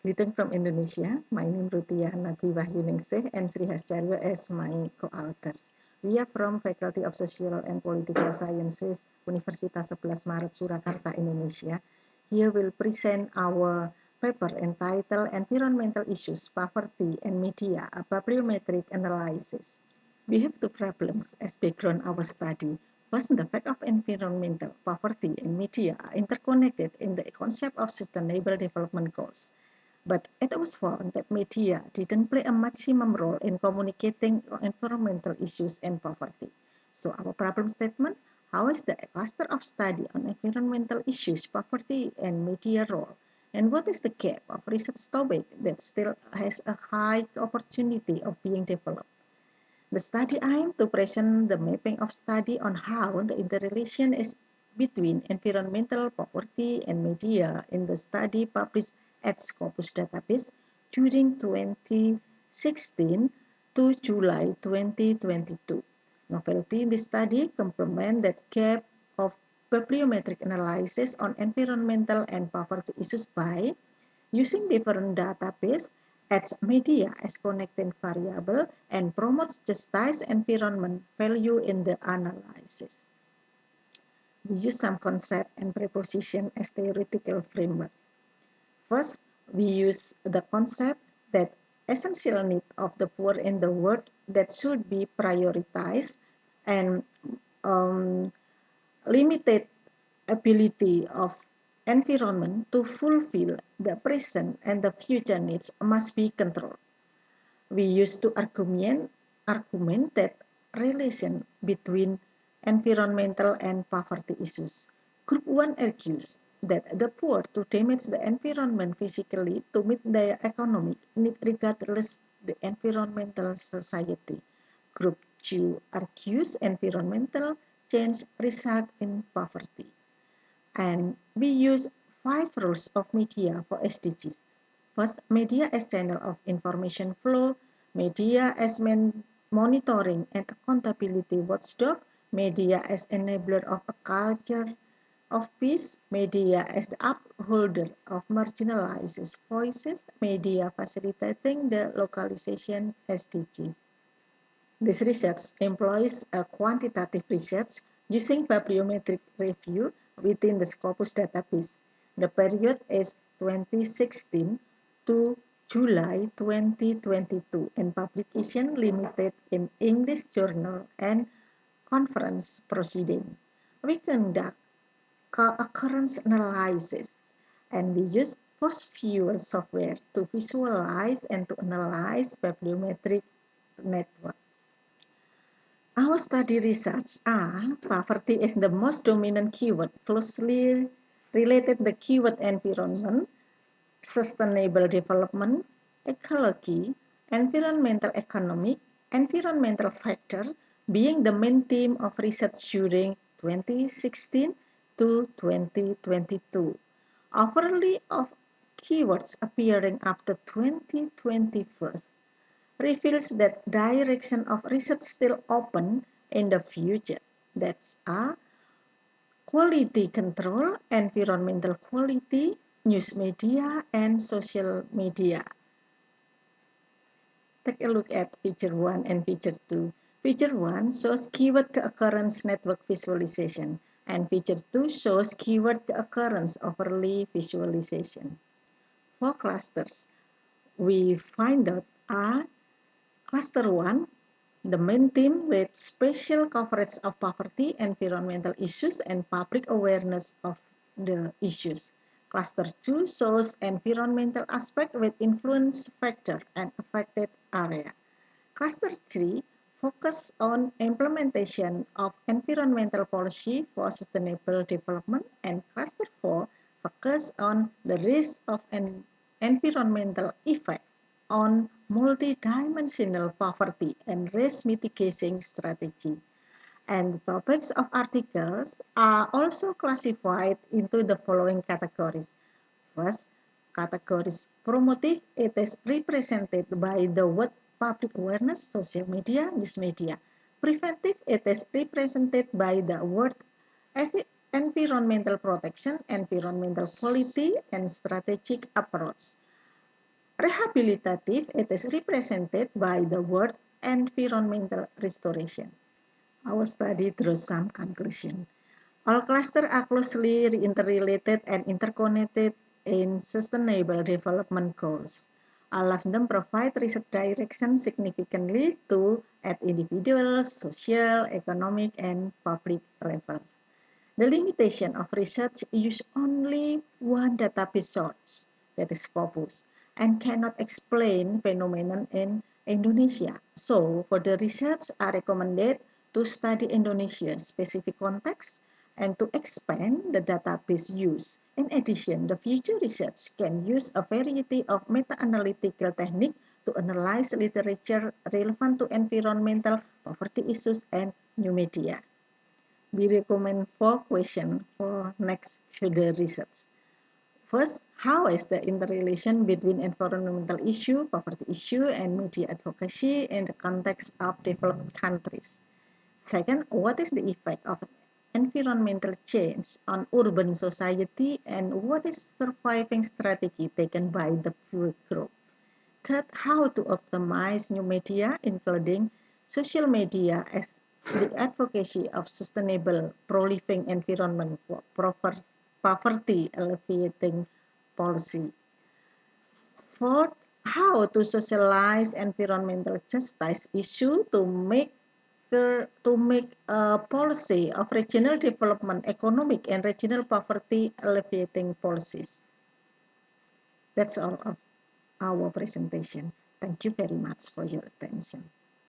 Greeting from Indonesia. My name Rutia Nadwi Wahyuningsih and Sri Hascaryo as my co-authors. We are from Faculty of Social and Political Sciences, Universitas 11 Maret Surakarta, Indonesia. Here we'll present our paper entitled Environmental Issues, Poverty and Media, a Bibliometric Analysis. We have two problems as background our study. First, the fact of environmental poverty and media are interconnected in the concept of sustainable development goals. But it was found that media didn't play a maximum role in communicating environmental issues and poverty. So our problem statement, how is the cluster of study on environmental issues, poverty, and media role? And what is the gap of research topic that still has a high opportunity of being developed? The study aimed to present the mapping of study on how the interrelation is between environmental poverty and media in the study published at Scopus Database during 2016 to July 2022. Novelty in this study complement that gap of bibliometric analysis on environmental and poverty issues by using different database adds media as connecting variable and promotes justice environment value in the analysis. We use some concept and preposition as theoretical framework. First, we use the concept that essential need of the poor in the world that should be prioritized and um, limited ability of environment to fulfill the present and the future needs must be controlled. We used to argument that relation between environmental and poverty issues. Group 1 argues that the poor to damage the environment physically to meet their economic need regardless the environmental society. Group 2 argues environmental change result in poverty. And we use 5 rules of media for SDGs. First, media as channel of information flow, media as monitoring and accountability watchdog, media as enabler of a culture of peace, media as the upholder of marginalized voices, media facilitating the localization SDGs. This research employs a quantitative research using bibliometric review within the Scopus database. The period is 2016 to July 2022 and publication limited in English journal and conference proceeding. We conduct co-occurrence analysis and we use post-viewer software to visualize and to analyze bibliometric network. Our study results are poverty is the most dominant keyword, closely related the keyword environment, sustainable development, ecology, environmental economic, environmental factor being the main theme of research during 2016 to 2022. Overly of keywords appearing after 2021 reveals that direction of research still open in the future. That's quality control, environmental quality, news media, and social media. Take a look at feature 1 and feature 2. Feature 1 shows keyword occurrence network visualization, and feature 2 shows keyword occurrence overlay visualization. For clusters, we find out cluster 1, the main theme with special coverage of poverty, environmental issues, and public awareness of the issues. Cluster 2 shows environmental aspect with influence factor and affected area. Cluster 3 focus on implementation of environmental policy for sustainable development, and cluster 4 focus on the risk of an environmental effect on multidimensional poverty and risk mitigation strategy. And the topics of articles are also classified into the following categories. First, categories promotive, it is represented by the word public awareness, social media, news media. Preventive, it is represented by the word environmental protection, environmental quality, and strategic approach. Rehabilitative, it is represented by the word environmental restoration. Our study draws some conclusion. All clusters are closely interrelated and interconnected in sustainable development goals. All of them provide research direction significantly to at individual, social, economic, and public levels. The limitation of research use only one database source, that is Scopus, and cannot explain phenomenon in Indonesia. So, for the research, I recommended to study Indonesia's specific context and to expand the database use. In addition, the future research can use a variety of meta-analytical techniques to analyze literature relevant to environmental poverty issues and new media. We recommend 4 questions for next further research. First, how is the interrelation between environmental issue, poverty issue, and media advocacy in the context of developed countries? Second, what is the effect of environmental change on urban society, and what is surviving strategy taken by the peer group? Third, how to optimize new media, including social media, as the advocacy of sustainable pro-living environment, poverty alleviating policy. Fourth, how to socialize environmental justice issue to make a policy of regional development, economic and regional poverty alleviating policies. That's all of our presentation. Thank you very much for your attention.